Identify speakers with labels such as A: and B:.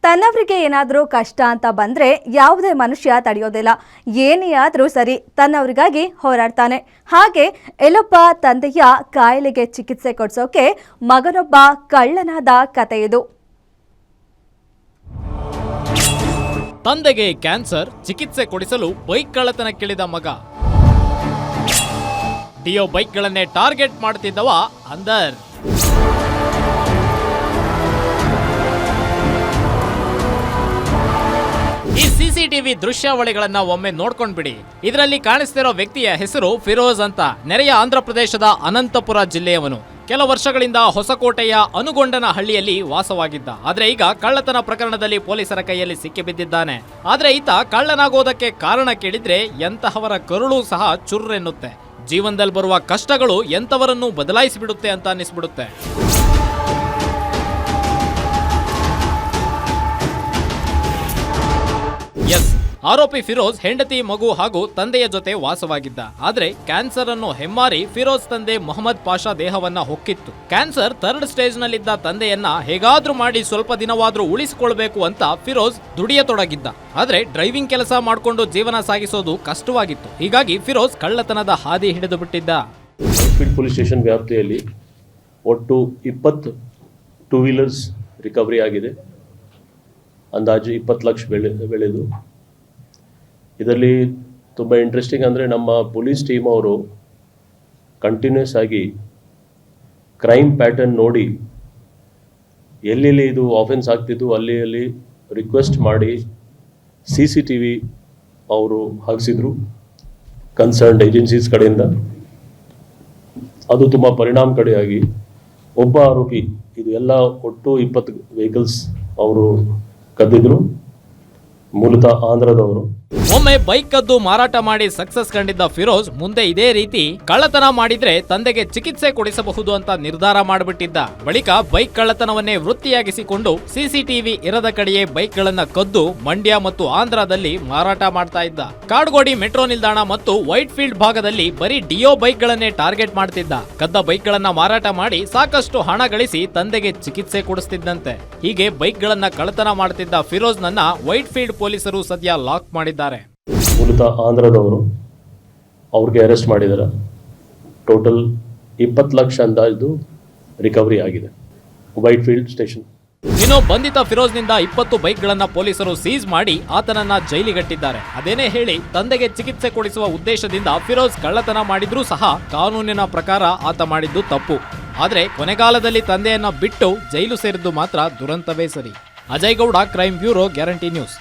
A: ತನ್ನವರಿಗೆ ಏನಾದರೂ ಕಷ್ಟ ಅಂತ ಬಂದರೆ ಯಾವುದೇ ಮನುಷ್ಯ ತಡೆಯೋದಿಲ್ಲ. ಏನೇ ಆದರೂ ಸರಿ ತನ್ನವರಿಗಾಗಿ ಹೋರಾಡ್ತಾನೆ. ಹಾಗೆ ಎಲ್ಲೊಬ್ಬ ತಂದೆಯ ಕಾಯಿಲೆಗೆ ಚಿಕಿತ್ಸೆ ಕೊಡಿಸೋಕೆ ಮಗನೊಬ್ಬ ಕಳ್ಳನಾದ ಕತೆ ಇದು.
B: ತಂದೆಗೆ ಕ್ಯಾನ್ಸರ್, ಚಿಕಿತ್ಸೆ ಕೊಡಿಸಲು ಬೈಕ್ ಕಳ್ಳತನಕ್ಕಿಳಿದ ಮಗ. ಡಿಯೋ ಬೈಕ್ಗಳನ್ನೇ ಟಾರ್ಗೆಟ್ ಮಾಡುತ್ತಿದ್ದವ ಅಂದರ್. ಈ ಸಿಸಿಟಿವಿ ದೃಶ್ಯಾವಳಿಗಳನ್ನ ಒಮ್ಮೆ ನೋಡ್ಕೊಂಡ್ಬಿಡಿ. ಇದರಲ್ಲಿ ಕಾಣಿಸ್ತಿರೋ ವ್ಯಕ್ತಿಯ ಹೆಸರು ಫಿರೋಜ್ ಅಂತ. ನೆರೆಯ ಆಂಧ್ರಪ್ರದೇಶದ ಅನಂತಪುರ ಜಿಲ್ಲೆಯವನು. ಕೆಲ ವರ್ಷಗಳಿಂದ ಹೊಸಕೋಟೆಯ ಅನುಗೊಂಡನ ಹಳ್ಳಿಯಲ್ಲಿ ವಾಸವಾಗಿದ್ದ. ಆದ್ರೆ ಈಗ ಕಳ್ಳತನ ಪ್ರಕರಣದಲ್ಲಿ ಪೊಲೀಸರ ಕೈಯಲ್ಲಿ ಸಿಕ್ಕಿಬಿದ್ದಿದ್ದಾನೆ. ಆದ್ರೆ ಈತ ಕಳ್ಳನಾಗೋದಕ್ಕೆ ಕಾರಣ ಕೇಳಿದ್ರೆ ಎಂತಹವರ ಕರುಳು ಸಹ ಚುರ್ರೆನ್ನುತ್ತೆ. ಜೀವನದಲ್ಲಿ ಬರುವ ಕಷ್ಟಗಳು ಎಂತವರನ್ನು ಬದಲಾಯಿಸಿಬಿಡುತ್ತೆ ಅಂತ ಅನ್ನಿಸ್ಬಿಡುತ್ತೆ. ಆರೋಪಿ ಫಿರೋಜ್ ಹೆಂಡತಿ, ಮಗು ಹಾಗೂ ತಂದೆಯ ಜೊತೆ ವಾಸವಾಗಿದ್ದ. ಆದ್ರೆ ಕ್ಯಾನ್ಸರ್ ಅನ್ನು ಹೆಮ್ಮಾರಿ ಫಿರೋಜ್ ತಂದೆ ಮೊಹಮ್ಮದ್ ಪಾಷಾ ದೇಹವನ್ನ ಹೊಕ್ಕಿತ್ತು. ಕ್ಯಾನ್ಸರ್ 3rd ಸ್ಟೇಜ್ ನಲ್ಲಿದ್ದ ತಂದೆಯನ್ನ ಹೇಗಾದ್ರೂ ಮಾಡಿ ಸ್ವಲ್ಪ ದಿನವಾದ್ರೂ ಉಳಿಸಿಕೊಳ್ಬೇಕು ಅಂತ ಫಿರೋಜ್ ದುಡಿಯತೊಡಗಿದ್ದ. ಆದ್ರೆ ಡ್ರೈವಿಂಗ್ ಕೆಲಸ ಮಾಡಿಕೊಂಡು ಜೀವನ ಸಾಗಿಸೋದು ಕಷ್ಟವಾಗಿತ್ತು. ಹೀಗಾಗಿ ಫಿರೋಜ್ ಕಳ್ಳತನದ ಹಾದಿ ಹಿಡಿದು ಬಿಟ್ಟಿದ್ದ.
C: ಪೊಲೀಸ್ ಸ್ಟೇಷನ್ ವ್ಯಾಪ್ತಿಯಲ್ಲಿ ಒಟ್ಟು 20 2 ವೀಲರ್ಸ್ ರಿಕವರಿ ಆಗಿದೆ. ಅಂದಾಜು 20 ಲಕ್ಷ ಬೆಳೆದು. ಇದರಲ್ಲಿ ತುಂಬ ಇಂಟ್ರೆಸ್ಟಿಂಗ್ ಅಂದರೆ ನಮ್ಮ ಪೊಲೀಸ್ ಟೀಮ್ ಅವರು ಕಂಟಿನ್ಯೂಸ್ ಆಗಿ ಕ್ರೈಮ್ ಪ್ಯಾಟರ್ನ್ ನೋಡಿ ಎಲ್ಲೆಲ್ಲಿ ಇದು ಆಫೆನ್ಸ್ ಆಗ್ತಿದ್ದು ಅಲ್ಲಿ ರಿಕ್ವೆಸ್ಟ್ ಮಾಡಿ CCTV ಅವರು ಹಾಕಿಸಿದ್ರು ಕನ್ಸರ್ನ್ಡ್ ಏಜೆನ್ಸೀಸ್ ಕಡೆಯಿಂದ. ಅದು ತುಂಬ ಪರಿಣಾಮಕಾರಿಯಾಗಿ ಒಬ್ಬ ಆರೋಪಿ ಇದು ಎಲ್ಲ ಒಟ್ಟು 20 ವೆಹಿಕಲ್ಸ್ ಅವರು ಕದ್ದಿದ್ರು. ಮೂಲತಃ ಆಂಧ್ರದವರು.
B: ಒಮ್ಮೆ ಬೈಕ್ ಕದ್ದು ಮಾರಾಟ ಮಾಡಿ ಸಕ್ಸಸ್ ಕಂಡಿದ್ದ ಫಿರೋಜ್ ಮುಂದೆ ಇದೇ ರೀತಿ ಕಳ್ಳತನ ಮಾಡಿದ್ರೆ ತಂದೆಗೆ ಚಿಕಿತ್ಸೆ ಕೊಡಿಸಬಹುದು ಅಂತ ನಿರ್ಧಾರ ಮಾಡಿಬಿಟ್ಟಿದ್ದ. ಬಳಿಕ ಬೈಕ್ ಕಳ್ಳತನವನ್ನೇ ವೃತ್ತಿಯಾಗಿಸಿಕೊಂಡು CCTV ಇರದ ಕಡೆಯೇ ಬೈಕ್ಗಳನ್ನ ಕದ್ದು ಮಂಡ್ಯ ಮತ್ತು ಆಂಧ್ರದಲ್ಲಿ ಮಾರಾಟ ಮಾಡ್ತಾ ಇದ್ದ. ಕಾಡ್ಗೋಡಿ ಮೆಟ್ರೋ ನಿಲ್ದಾಣ ಮತ್ತು ವೈಟ್ ಫೀಲ್ಡ್ ಭಾಗದಲ್ಲಿ ಬರೀ ಡಿಯೋ ಬೈಕ್ಗಳನ್ನೇ ಟಾರ್ಗೆಟ್ ಮಾಡ್ತಿದ್ದ. ಕದ್ದ ಬೈಕ್ಗಳನ್ನ ಮಾರಾಟ ಮಾಡಿ ಸಾಕಷ್ಟು ಹಣ ಗಳಿಸಿ ತಂದೆಗೆ ಚಿಕಿತ್ಸೆ ಕೊಡಿಸ್ತಿದ್ದಂತೆ. ಹೀಗೆ ಬೈಕ್ಗಳನ್ನ ಕಳ್ಳತನ ಮಾಡ್ತಿದ್ದ ಫಿರೋಜ್ ನನ್ನ ವೈಟ್ ಫೀಲ್ಡ್ ಪೊಲೀಸರು ಸದ್ಯ ಲಾಕ್ ಮಾಡಿದ್ದಾರೆ.
C: ಮೂಲತಃ ಆಂಧ್ರದವರು. ಅವ್ರಿಗೆ ಅರೆಸ್ಟ್ ಮಾಡಿದ್ದಾರೆ. ಟೋಟಲ್ 20 ಲಕ್ಷ ಅಂದಾಜು ರಿಕವರಿ ಆಗಿದೆ ವೈಟ್ ಫೀಲ್ಡ್ ಸ್ಟೇಷನ್.
B: ಇನ್ನು ಬಂಧಿತ ಫಿರೋಜ್ನಿಂದ 20 ಬೈಕ್ಗಳನ್ನ ಪೊಲೀಸರು ಸೀಸ್ ಮಾಡಿ ಆತನನ್ನ ಜೈಲಿಗಟ್ಟಿದ್ದಾರೆ. ಅದೇನೇ ಹೇಳಿ ತಂದೆಗೆ ಚಿಕಿತ್ಸೆ ಕೊಡಿಸುವ ಉದ್ದೇಶದಿಂದ ಫಿರೋಜ್ ಕಳ್ಳತನ ಮಾಡಿದ್ರೂ ಸಹ ಕಾನೂನಿನ ಪ್ರಕಾರ ಆತ ಮಾಡಿದ್ದು ತಪ್ಪು. ಆದ್ರೆ ಕೊನೆಗಾಲದಲ್ಲಿ ತಂದೆಯನ್ನ ಬಿಟ್ಟು ಜೈಲು ಸೇರಿದ್ದು ಮಾತ್ರ ದುರಂತವೇ ಸರಿ. Ajay Gowda, crime bureau, guarantee news.